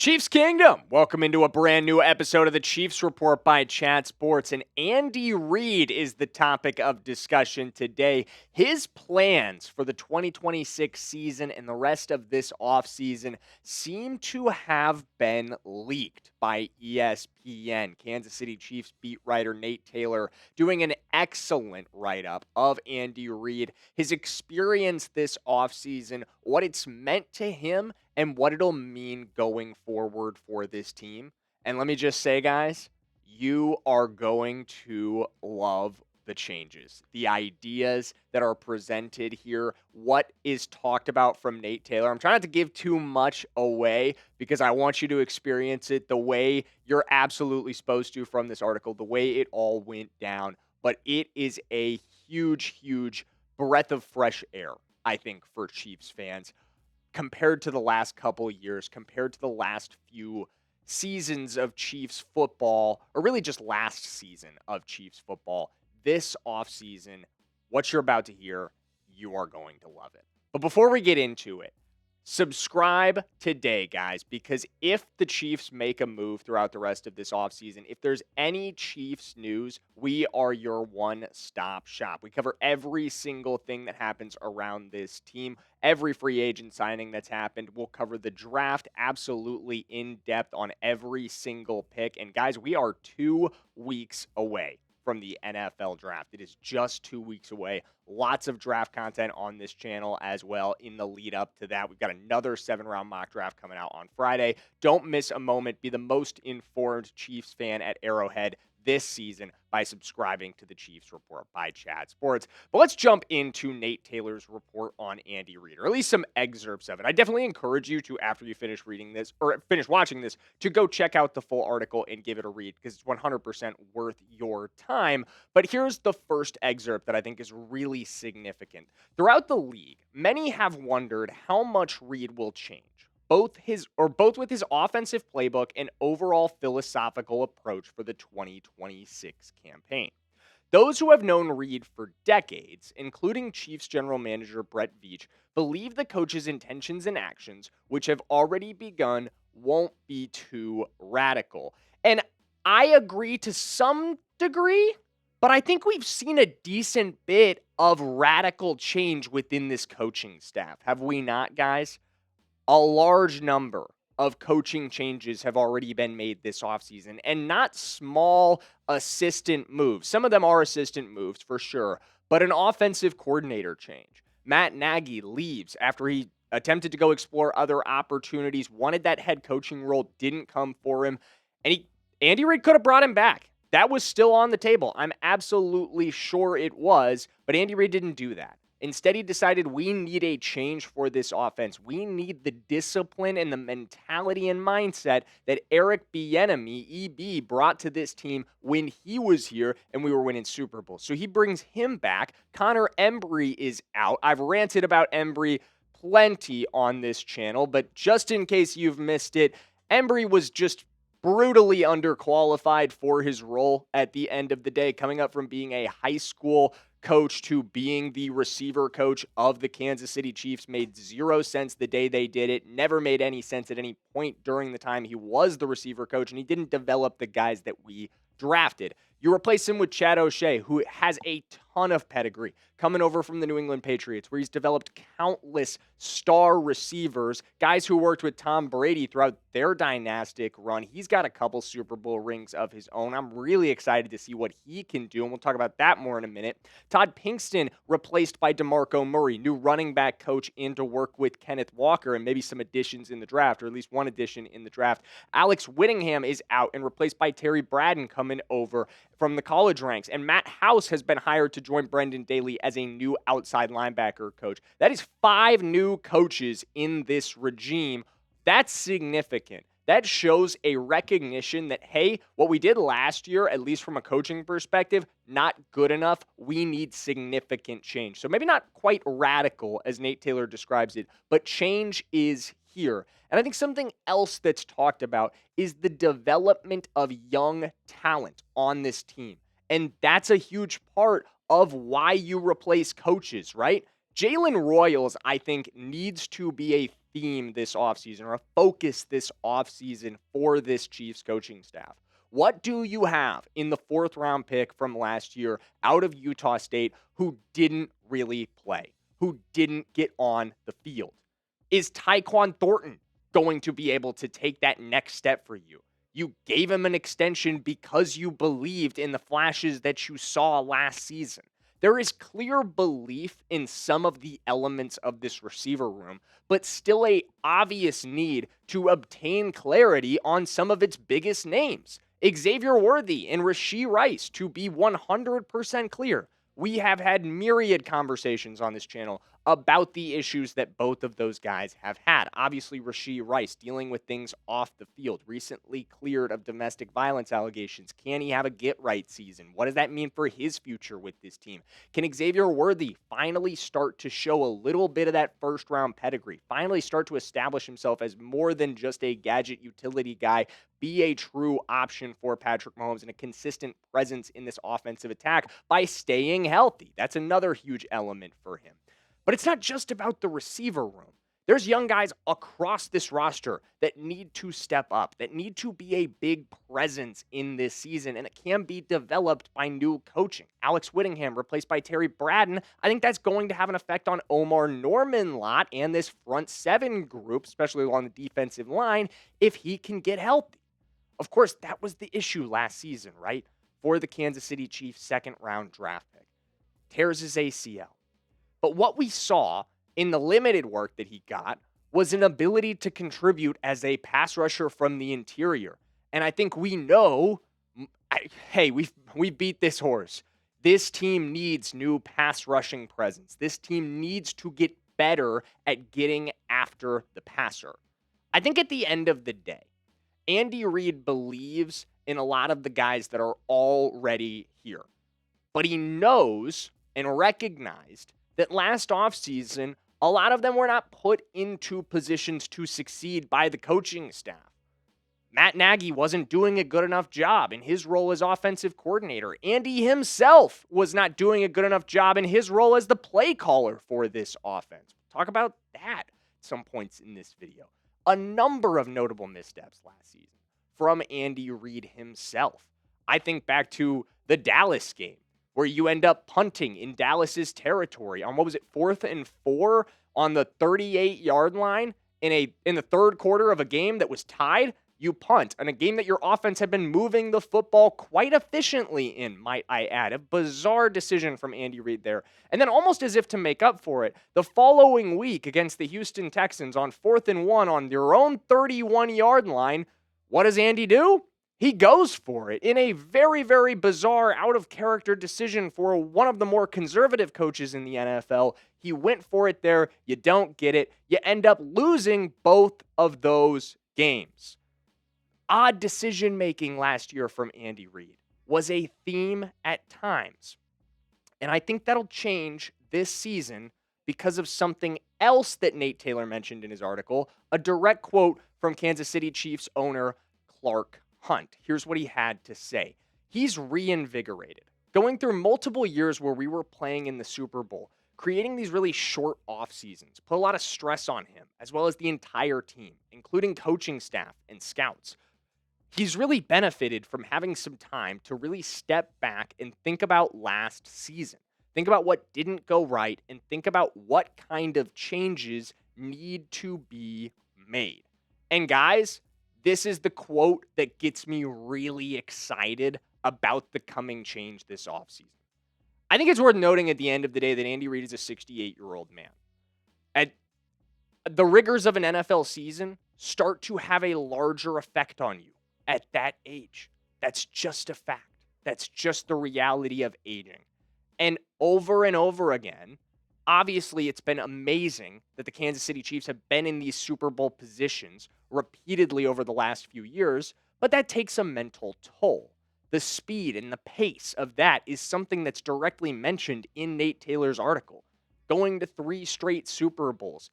Chiefs Kingdom, welcome into a brand new episode of the Chiefs Report by Chat Sports. And Andy Reid is the topic of discussion today. His plans for the 2026 season and the rest of this offseason seem to have been leaked by ESPN. Kansas City Chiefs beat writer Nate Taylor doing an excellent write-up of Andy Reid, his experience this offseason, what it's meant to him, and what it'll mean going forward for this team. And let me just say, guys, you are going to love the changes, the ideas that are presented here, what is talked about from Nate Taylor. I'm trying not to give too much away because I want you to experience it the way you're absolutely supposed to from this article, the way it all went down. But it is a huge, huge breath of fresh air, I think, for Chiefs fans compared to the last couple of years, compared to the last few seasons of Chiefs football, or really just last season of Chiefs football. This offseason, what you're about to hear, you are going to love it. But before we get into it, subscribe today, guys, because if the Chiefs make a move throughout the rest of this offseason, if there's any Chiefs news, we are your one-stop shop. We cover every single thing that happens around this team, every free agent signing that's happened. We'll cover the draft absolutely in depth on every single pick. And guys, we are 2 weeks away from the NFL draft. It is just 2 weeks away. Lots of draft content on this channel as well in the lead up to that. We've got another 7-round mock draft coming out on Friday. Don't miss a moment. Be the most informed Chiefs fan at Arrowhead this season by subscribing to the Chiefs Report by Chat Sports. But let's jump into Nate Taylor's report on Andy Reid, or at least some excerpts of it. I definitely encourage you to, after you finish reading this, or finish watching this, to go check out the full article and give it a read, because it's 100% worth your time. But here's the first excerpt that I think is really significant. Throughout the league, many have wondered how much Reid will change, both with his offensive playbook and overall philosophical approach for the 2026 campaign. Those who have known Reid for decades, including Chiefs general manager Brett Veach, believe the coach's intentions and actions, which have already begun, won't be too radical. And I agree to some degree, but I think we've seen a decent bit of radical change within this coaching staff. Have we not, guys? A large number of coaching changes have already been made this offseason, and not small assistant moves. Some of them are assistant moves for sure, but an offensive coordinator change. Matt Nagy leaves after he attempted to go explore other opportunities, wanted that head coaching role, didn't come for him, and Andy Reid could have brought him back. That was still on the table. I'm absolutely sure it was, but Andy Reid didn't do that. Instead, he decided we need a change for this offense. We need the discipline and the mentality and mindset that Eric Bieniemy, EB, brought to this team when he was here and we were winning Super Bowls. So he brings him back. Connor Embry is out. I've ranted about Embry plenty on this channel, but just in case you've missed it, Embry was just brutally underqualified for his role at the end of the day, coming up from being a high school coach to being the receiver coach of the Kansas City Chiefs made zero sense the day they did it, never made any sense at any point during the time he was the receiver coach, and he didn't develop the guys that we drafted. You replace him with Chad O'Shea, who has a ton of pedigree coming over from the New England Patriots, where he's developed countless star receivers, guys who worked with Tom Brady throughout their dynastic run. He's got a couple Super Bowl rings of his own. I'm really excited to see what he can do, and we'll talk about that more in a minute. Todd Pinkston replaced by DeMarco Murray, new running back coach in to work with Kenneth Walker, and maybe some additions in the draft, or at least one addition in the draft. Alex Whittingham is out and replaced by Terry Braden coming over from the college ranks. And Matt House has been hired to join Brendan Daly as a new outside linebacker coach. That is 5 new coaches in this regime. That's significant. That shows a recognition that, hey, what we did last year, at least from a coaching perspective, not good enough. We need significant change. So maybe not quite radical as Nate Taylor describes it, but change is here. And I think something else that's talked about is the development of young talent on this team. And that's a huge part of why you replace coaches, right? Jalen Royals, I think, needs to be a theme this offseason or a focus this offseason for this Chiefs coaching staff. What do you have in the 4th round pick from last year out of Utah State who didn't really play, who didn't get on the field? Is Tyquan Thornton going to be able to take that next step for you? You gave him an extension because you believed in the flashes that you saw last season. There is clear belief in some of the elements of this receiver room, but still a obvious need to obtain clarity on some of its biggest names. Xavier Worthy and Rashee Rice, to be 100% clear. We have had myriad conversations on this channel about the issues that both of those guys have had. Obviously, Rashee Rice dealing with things off the field, recently cleared of domestic violence allegations. Can he have a get-right season? What does that mean for his future with this team? Can Xavier Worthy finally start to show a little bit of that first-round pedigree, finally start to establish himself as more than just a gadget utility guy, be a true option for Patrick Mahomes and a consistent presence in this offensive attack by staying healthy? That's another huge element for him. But it's not just about the receiver room. There's young guys across this roster that need to step up, that need to be a big presence in this season, and it can be developed by new coaching. Alex Whittingham replaced by Terry Braden. I think that's going to have an effect on Omar Norman-Lott and this front 7 group, especially along the defensive line, if he can get healthy. Of course, that was the issue last season, right? For the Kansas City Chiefs 2nd-round draft pick. Tears his ACL. But what we saw in the limited work that he got was an ability to contribute as a pass rusher from the interior. And I think we know, we beat this horse. This team needs new pass rushing presence. This team needs to get better at getting after the passer. I think at the end of the day, Andy Reid believes in a lot of the guys that are already here. But he knows and recognized that last offseason, a lot of them were not put into positions to succeed by the coaching staff. Matt Nagy wasn't doing a good enough job in his role as offensive coordinator. Andy himself was not doing a good enough job in his role as the play caller for this offense. We'll talk about that at some points in this video. A number of notable missteps last season from Andy Reid himself. I think back to the Dallas game, where you end up punting in Dallas's territory on, 4th and 4 on the 38-yard line in the 3rd quarter of a game that was tied. You punt in a game that your offense had been moving the football quite efficiently in, might I add. A bizarre decision from Andy Reid there. And then almost as if to make up for it, the following week against the Houston Texans on 4th and 1 on their own 31-yard line, what does Andy do? He goes for it in a very, very bizarre, out-of-character decision for one of the more conservative coaches in the NFL. He went for it there. You don't get it. You end up losing both of those games. Odd decision-making last year from Andy Reid was a theme at times. And I think that'll change this season because of something else that Nate Taylor mentioned in his article, a direct quote from Kansas City Chiefs owner Clark Hunt. Here's what he had to say. He's reinvigorated. Going through multiple years where we were playing in the Super Bowl, creating these really short off seasons, put a lot of stress on him, as well as the entire team, including coaching staff and scouts. He's really benefited from having some time to really step back and think about last season. Think about what didn't go right and think about what kind of changes need to be made. And guys, this is the quote that gets me really excited about the coming change this offseason. I think it's worth noting at the end of the day that Andy Reid is a 68-year-old man. At the rigors of an NFL season start to have a larger effect on you at that age. That's just a fact. That's just the reality of aging. And over again, obviously it's been amazing that the Kansas City Chiefs have been in these Super Bowl positions repeatedly over the last few years, but that takes a mental toll. The speed and the pace of that is something that's directly mentioned in Nate Taylor's article. Going to 3 straight Super Bowls,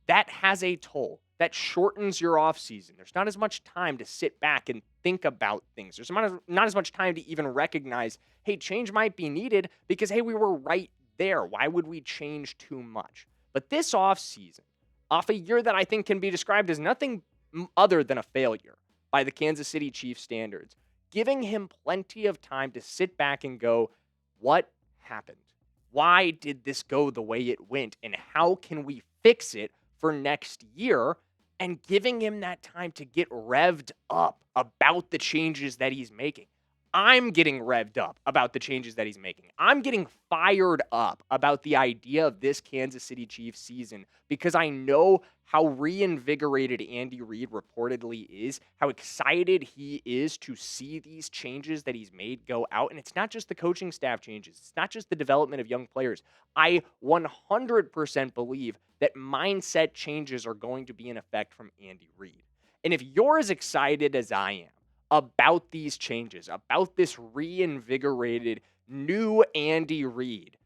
that has a toll. That shortens your offseason. There's not as much time to sit back and think about things. There's not as much time to even recognize, hey, change might be needed because, hey, we were right there. Why would we change too much? But this offseason, off a year that I think can be described as nothing other than a failure by the Kansas City Chiefs standards, giving him plenty of time to sit back and go, what happened? Why did this go the way it went? And how can we fix it for next year? And giving him that time to get revved up about the changes that he's making. I'm getting revved up about the changes that he's making. I'm getting fired up about the idea of this Kansas City Chiefs season because I know how reinvigorated Andy Reid reportedly is, how excited he is to see these changes that he's made go out. And it's not just the coaching staff changes, it's not just the development of young players. I 100% believe that mindset changes are going to be in effect from Andy Reid. And if you're as excited as I am about these changes, about this reinvigorated new Andy Reid,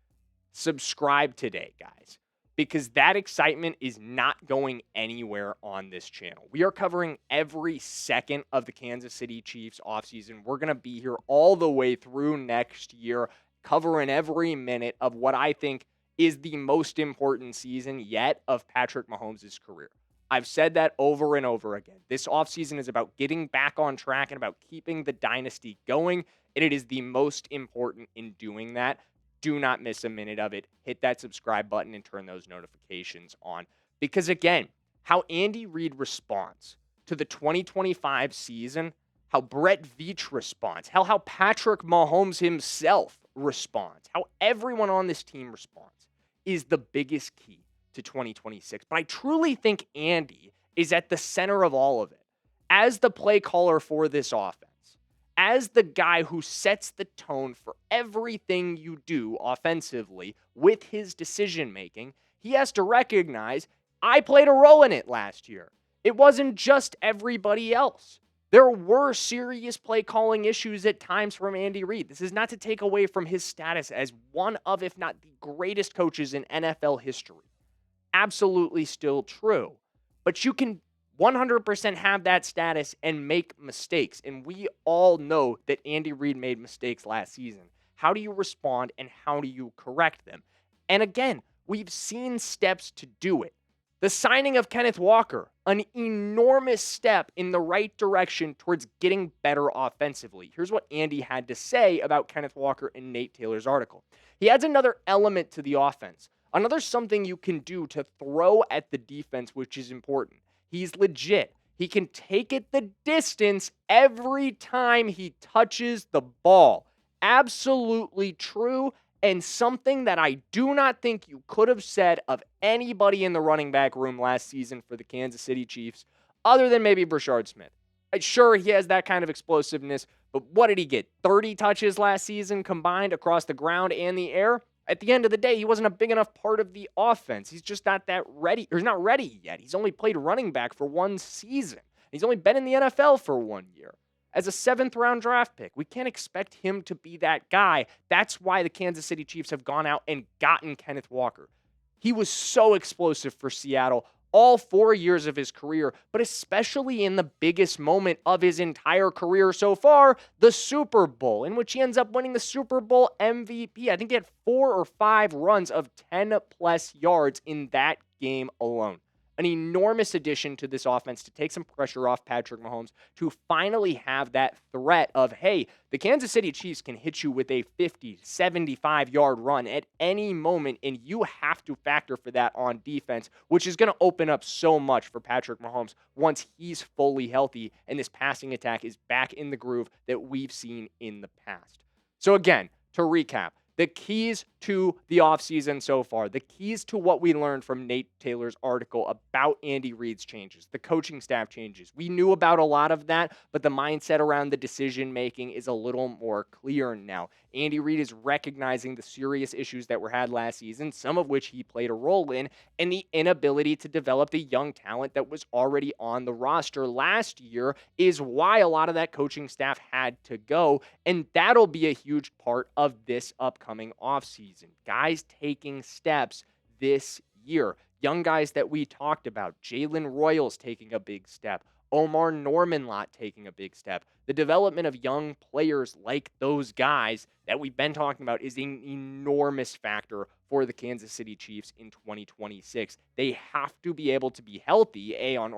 subscribe today, guys, because that excitement is not going anywhere on this channel. We are covering every second of the Kansas City Chiefs offseason. We're going to be here all the way through next year, covering every minute of what I think is the most important season yet of Patrick Mahomes' career. I've said that over and over again. This offseason is about getting back on track and about keeping the dynasty going, and it is the most important in doing that. Do not miss a minute of it. Hit that subscribe button and turn those notifications on. Because again, how Andy Reid responds to the 2025 season, how Brett Veach responds, how Patrick Mahomes himself responds, how everyone on this team responds is the biggest key to 2026. But I truly think Andy is at the center of all of it. As the play caller for this offense, as the guy who sets the tone for everything you do offensively with his decision making, he has to recognize I played a role in it last year. It wasn't just everybody else. There were serious play calling issues at times from Andy Reid. This is not to take away from his status as one of, if not the greatest coaches in NFL history. Absolutely still true. But you can 100% have that status and make mistakes. And we all know that Andy Reid made mistakes last season. How do you respond and how do you correct them? And again, we've seen steps to do it. The signing of Kenneth Walker, an enormous step in the right direction towards getting better offensively. Here's what Andy had to say about Kenneth Walker in Nate Taylor's article. He adds another element to the offense. Another something you can do to throw at the defense, which is important. He's legit. He can take it the distance every time he touches the ball. Absolutely true, and something that I do not think you could have said of anybody in the running back room last season for the Kansas City Chiefs, other than maybe Brashard Smith. Sure, he has that kind of explosiveness, but what did he get? 30 touches last season combined across the ground and the air? At the end of the day, he wasn't a big enough part of the offense. He's just not that ready, or he's not ready yet. He's only played running back for one season. He's only been in the NFL for 1 year. As a 7th-round draft pick, we can't expect him to be that guy. That's why the Kansas City Chiefs have gone out and gotten Kenneth Walker. He was so explosive for Seattle all 4 years of his career, but especially in the biggest moment of his entire career so far, the Super Bowl, in which he ends up winning the Super Bowl MVP. I think he had 4 or 5 runs of 10-plus yards in that game alone. An enormous addition to this offense to take some pressure off Patrick Mahomes, to finally have that threat of, hey, the Kansas City Chiefs can hit you with a 50, 75-yard run at any moment, and you have to factor for that on defense, which is going to open up so much for Patrick Mahomes once he's fully healthy and this passing attack is back in the groove that we've seen in the past. So again, to recap, the keys to the offseason so far, the keys to what we learned from Nate Taylor's article about Andy Reid's changes, the coaching staff changes. We knew about a lot of that, but the mindset around the decision-making is a little more clear now. Andy Reid is recognizing the serious issues that were had last season, some of which he played a role in, and the inability to develop the young talent that was already on the roster last year is why a lot of that coaching staff had to go, and that'll be a huge part of this upcoming offseason. Guys taking steps this year. Young guys that we talked about. Jalen Royals taking a big step. Omar Norman-Lott taking a big step. The development of young players like those guys that we've been talking about is an enormous factor for the Kansas City Chiefs in 2026. They have to be able to be healthy, on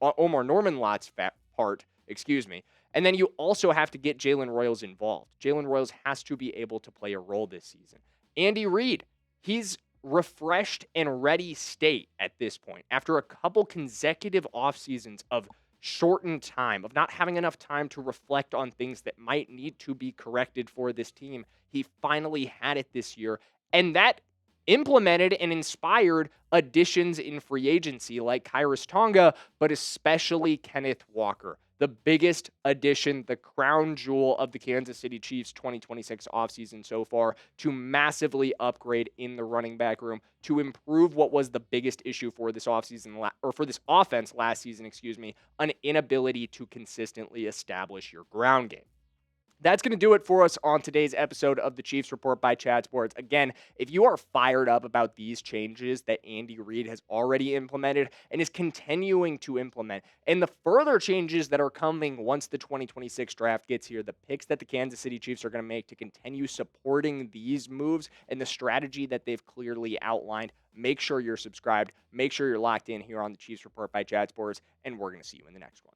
Omar Norman-Lott's part, excuse me. And then you also have to get Jalen Royals involved. Jalen Royals has to be able to play a role this season. Andy Reid, he's refreshed and ready state at this point. After a couple consecutive off seasons of shortened time, of not having enough time to reflect on things that might need to be corrected for this team, he finally had it this year. And that implemented and inspired additions in free agency like Kyrus Tonga, but especially Kenneth Walker. The biggest addition, the crown jewel of the Kansas City Chiefs 2026 offseason so far, to massively upgrade in the running back room, to improve what was the biggest issue for this offseason, or for this offense last season, an inability to consistently establish your ground game. That's going to do it for us on today's episode of the Chiefs Report by Chat Sports. Again, if you are fired up about these changes that Andy Reid has already implemented and is continuing to implement, and the further changes that are coming once the 2026 draft gets here, the picks that the Kansas City Chiefs are going to make to continue supporting these moves and the strategy that they've clearly outlined, make sure you're subscribed. Make sure you're locked in here on the Chiefs Report by Chat Sports, and we're going to see you in the next one.